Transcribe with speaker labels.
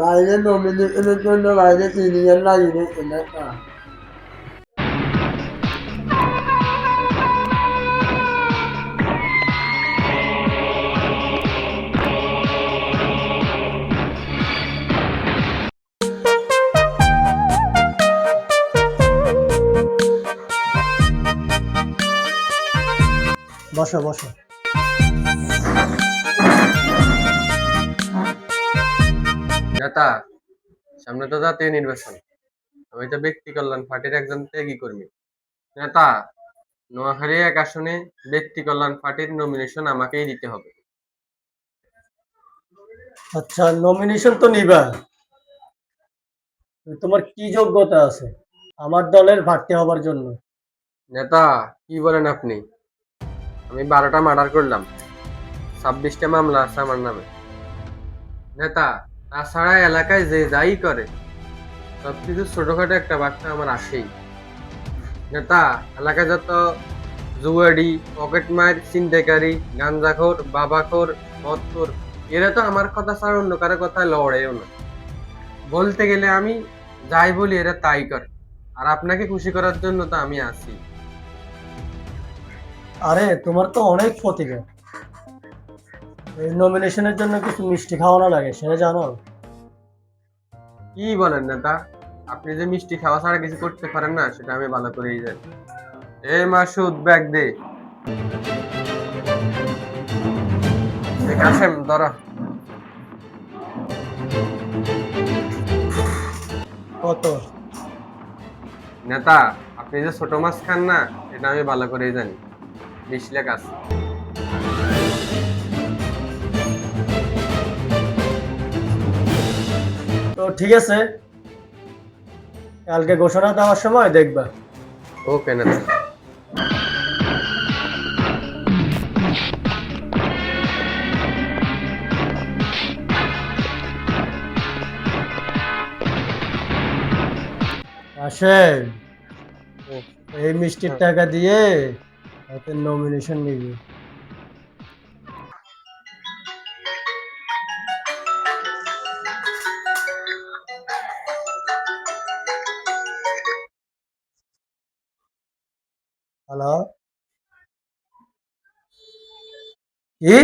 Speaker 1: বাইরে নমিনেশনের জন্য বাইরে সিনিয়র লাগবে না। বসো বসো।
Speaker 2: নেতা, সামনে তো জাতীয় নির্বাচন। আমি তো ব্যক্তি কল্যাণ পার্টির একজন ত্যাগী কর্মী। নেতা, নোয়াখালী এক আসনে ব্যক্তি কল্যাণ পার্টির নমিনেশন আমাকেই দিতে হবে।
Speaker 1: আচ্ছা, নমিনেশন তো নিবা, তোমার কি যোগ্যতা আছে আমার দলের প্রার্থী হবার জন্য?
Speaker 2: নেতা, কি বলেন আপনি? আমি 12টা মার্ডার করলাম, 26টা মামলা আছে আমার নামে। নেতা, তাছাড়া এলাকায় যে যাই করে সবকিছু ছোটখাটো একটা বার্তা আমার আসেই। নেতা, এলাকায় যত জুয়াড়ি, পকেটমার, ছিনতাইকারী, গাঞ্জাখোর, বাবাখোর, মদখোর, এরা তো আমার কথা ছাড়া অন্য কারো কথায় লড়েও না। বলতে গেলে আমি যাই বলি এরা তাই করে। আর আপনাকে খুশি করার জন্য তো আমি আছি।
Speaker 1: আরে তোমার তো অনেক প্রতিভা, এই নমিনেশনের জন্য কিছু মিষ্টি খাওয়ানো লাগে সেটা জানো?
Speaker 2: কি বলেন নেতা? আপনি যে মিষ্টি খাওয়া ছাড়া কিছু করতে পারেন না সেটা আমি ভালো করেই জানি। এ মাসুদ, ব্যাগ দে। কাসেম, ধরো।
Speaker 1: কত?
Speaker 2: নেতা, আপনি যে ছোট মাছ খান না এটা আমি ভালো করেই জানি। 20 লাখ আছে।
Speaker 1: তো ঠিক আছে, কালকে ঘোষণা দেওয়ার সময় দেখবা।
Speaker 2: ওকে নেতা।
Speaker 1: আসেন,
Speaker 2: ও,
Speaker 1: এই মিষ্টির
Speaker 2: হ্যাঁ।
Speaker 1: টাকা দিয়ে হাতে নমিনেশন নিবি। হ্যালো, কি?